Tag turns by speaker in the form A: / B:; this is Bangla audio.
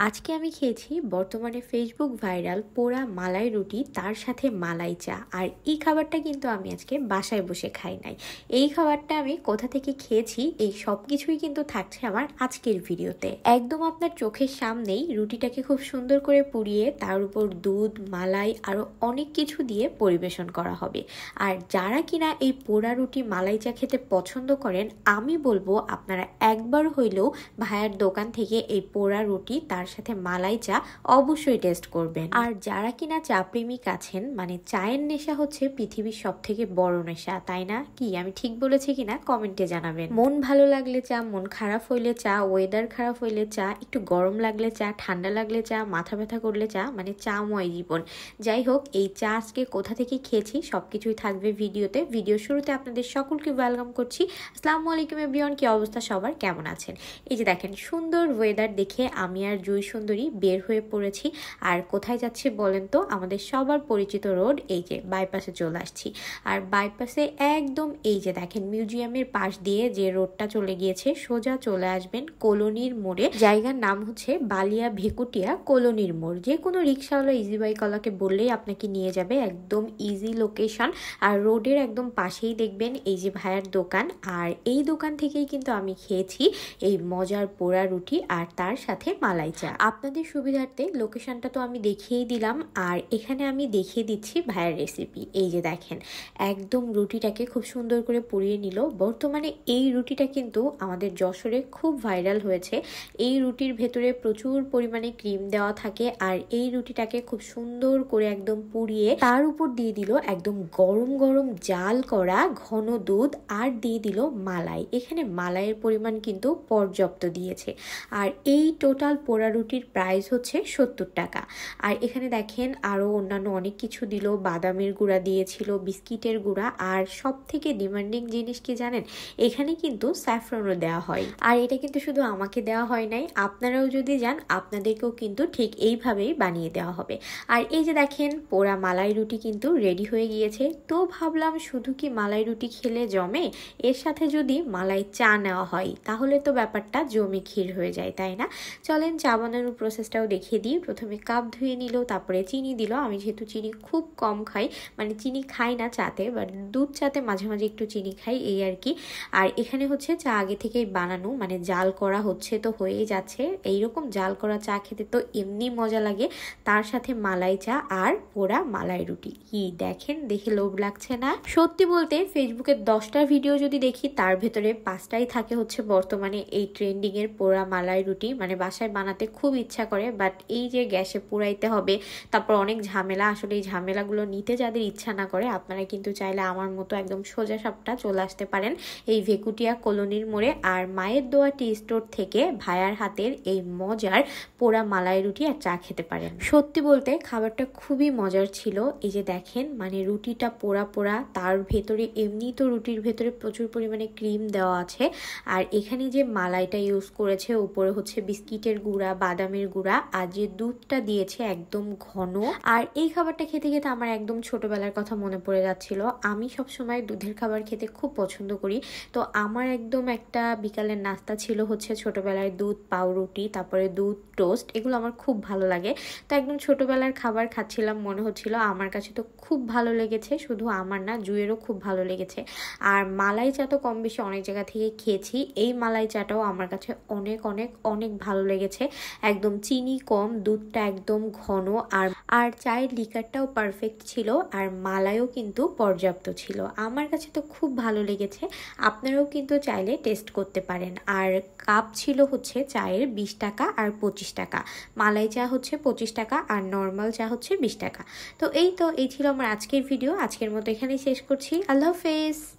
A: আজকে আমি খেয়েছি বর্তমানে ফেসবুক ভাইরাল পোড়া মালাই রুটি, তার সাথে মালাই চা। আর এই খাবারটা কিন্তু আমি আজকে বাসায় বসে খাই নাই। এই খাবারটা আমি কোথা থেকে খেয়েছি, এই সব কিছুই কিন্তু থাকছে আমার আজকের ভিডিওতে। একদম আপনার চোখের সামনেই রুটিটাকে খুব সুন্দর করে পুড়িয়ে তার উপর দুধ, মালাই আরও অনেক কিছু দিয়ে পরিবেশন করা হবে। আর যারা কিনা এই পোড়া রুটি মালাই চা খেতে পছন্দ করেন, আমি বলবো আপনারা একবার হইলেও ভাইয়ার দোকান থেকে এই পোড়া রুটি তার সাথে মালাই চা অবশ্যই টেস্ট করবেন। আর যারা কিনা চা প্রেমিক আছেন, মানে চায়ের নেশা হচ্ছে পৃথিবীর সব থেকে বড় নেশা, তাই না? কি আমি ঠিক বলেছি কিনা কমেন্টে জানাবেন। মন ভালো লাগলে চা, মন খারাপ হইলে চা, ওয়েদার খারাপ হইলে চা, একটু গরম লাগলে চা, ঠান্ডা লাগলে চা, মাথা ব্যথা করলে চা, মানে চাময় জীবন। যাই হোক, এই চা আজকে কোথা থেকে খেয়েছি সবকিছুই থাকবে ভিডিওতে। ভিডিও শুরুতে আপনাদের সকলকে ওয়েলকাম করছি। আসসালামু আলাইকুম এভরিওয়ান, কি অবস্থা সবার, কেমন আছেন? এই যে দেখেন, সুন্দর ওয়েদার দেখে আমি আর জুই সুন্দরী বের হয়ে পড়েছি। আর কোথায় যাচ্ছি বলেন তো? আমাদের সবার পরিচিত রোড, এই যে বাইপাসে চলে আসছি। আর বাইপাসে একদম এই যে দেখেন মিউজিয়ামের পাশ দিয়ে যে রোডটা চলে গিয়েছে, সোজা চলে আসবেন কলোনির মোড়ে। জায়গার নাম হচ্ছে বালিয়া ভেকুটিয়া কলোনির মোড়। যে কোনো রিক্সাওয়ালা, ইজি বাইকওয়ালাকে বললেই আপনাকে নিয়ে যাবে, একদম ইজি লোকেশন। আর রোডের একদম পাশেই দেখবেন এই যে ভাইয়ার দোকান। আর এই দোকান থেকেই কিন্তু আমি খেয়েছি এই মজার পোড়া রুটি আর তার সাথে মালাই চা। আপনাদের সুবিধার্থে লোকেশনটা তো আমি দেখিয়েই দিলাম, আর এখানে আমি দেখিয়ে দিচ্ছি ভাইয়ের রেসিপি। এই যে দেখেন, একদম রুটিটাকে খুব সুন্দর করে পুড়িয়ে নিল। বর্তমানে এই রুটিটা কিন্তু আমাদের যশোরে খুব ভাইরাল হয়েছে। এই রুটির ভেতরে প্রচুর পরিমাণে ক্রিম দেওয়া থাকে, আর এই রুটিটাকে খুব সুন্দর করে একদম পুড়িয়ে তার উপর দিয়ে দিল একদম গরম গরম জাল করা ঘন দুধ, আর দিয়ে দিল মালাই। এখানে মালাইয়ের পরিমাণ কিন্তু পর্যাপ্ত দিয়েছে। আর এই টোটাল পোড়া রুটির প্রাইস হচ্ছে 70 টাকা। আর এখানে দেখেন আরও অন্যান্য অনেক কিছু দিল, বাদামের গুঁড়া দিয়েছিল, বিস্কিটের গুঁড়া, আর সব থেকে ডিমান্ডিং জিনিস কি জানেন, এখানে কিন্তু স্যাফরনও দেওয়া হয়। আর এটা কিন্তু শুধু আমাকে দেওয়া হয় নাই, আপনারাও যদি যান আপনাদেরকেও কিন্তু ঠিক এইভাবেই বানিয়ে দেওয়া হবে। আর এই যে দেখেন, পোড়া মালাই রুটি কিন্তু রেডি হয়ে গিয়েছে। তো ভাবলাম শুধু কি মালাই রুটি খেলে জমে, এর সাথে যদি মালাই চা নেওয়া হয় তাহলে তো ব্যাপারটা জমে ক্ষীর হয়ে যায়, তাই না? চলেন চা বানানোর প্রসেসটাও দেখিয়ে দিই। প্রথমে কাপ ধুয়ে নিল, তারপরে চিনি দিল। আমি যেহেতু চিনি খুব কম খাই, মানে চিনি খাই না চাতে, বাট দুধ চাতে মাঝে মাঝে একটু চিনি খাই, এই আর কি। আর এখানে হচ্ছে চা আগে থেকেই বানানো, মানে জাল করা হচ্ছে, তো হয়েই যাচ্ছে। এইরকম জাল করা চা খেতে তো এমনি মজা লাগে, তার সাথে মালাই চা আর পোড়া মালাই রুটি। কি দেখেন, দেখে লোভ লাগছে না? সত্যি বলতে ফেসবুকের 10টা ভিডিও যদি দেখি, তার ভেতরে 5টাই থাকে হচ্ছে বর্তমানে এই ট্রেন্ডিং এর পোড়া মালাই রুটি। মানে বাসায় বানাতে খুব ইচ্ছা করে, বাট এই যে গ্যাসে পুড়াইতে হবে, তারপর অনেক ঝামেলা। আসলে এই ঝামেলাগুলো নিতে যাদের ইচ্ছা না করে, আপনারা কিন্তু চাইলে আমার মতো একদম সোজা সাপটা চলে আসতে পারেন এই ভেকুটিয়া কলোনির মোড়ে। আর মায়ের দোয়া টি স্টোর থেকে ভাইয়ার হাতের এই মজার পোড়া মালাই রুটি আর চা খেতে পারেন। সত্যি বলতে খাবারটা খুবই মজার ছিল। এই যে দেখেন, মানে রুটিটা পোড়া পোড়া, তার ভেতরে এমনি তো রুটির ভেতরে প্রচুর পরিমাণে ক্রিম দেওয়া আছে, আর এখানে যে মালাইটা ইউজ করেছে, উপরে হচ্ছে বিস্কিটের গুঁড়া, বাদামের গুঁড়া, আর যে দুধটা দিয়েছে একদম ঘন। আর এই খাবারটা খেতে খেতে আমার একদম ছোটবেলার কথা মনে পড়ে যাচ্ছিল। আমি সবসময় দুধের খাবার খেতে খুব পছন্দ করি। তো আমার একদম একটা বিকালের নাস্তা ছিল হচ্ছে ছোটবেলায় দুধ পাউরুটি, তারপরে দুধ টোস্ট, এগুলো আমার খুব ভালো লাগে। তো একদম ছোটবেলার খাবার খাচ্ছিলাম, মনে হচ্ছিল। আমার কাছে তো খুব ভালো লেগেছে, শুধু আমার না, জুয়েরও খুব ভালো লেগেছে। আর মালাই চা তো কম বেশি অনেক জায়গা থেকে খেয়েছি, এই মালাই চাটাও আমার কাছে অনেক অনেক অনেক ভালো লেগেছে। একদম চিনি কম, দুধটা একদম ঘন, আর চায়ের লিকারটাও পারফেক্ট ছিল, আর মালাইও কিন্তু পর্যাপ্ত ছিল। আমার কাছে তো খুব ভালো লেগেছে। আপনারাও কিন্তু চাইলে টেস্ট করতে পারেন। আর কাপ ছিল হচ্ছে চায়ের 20 টাকা আর 25 টাকা। মালাই চা হচ্ছে 25 টাকা, আর নর্মাল চা হচ্ছে 20 টাকা। তো এই ছিল আমার আজকের ভিডিও। আজকের মতো এখানেই শেষ করছি। আল্লাহ হাফেজ।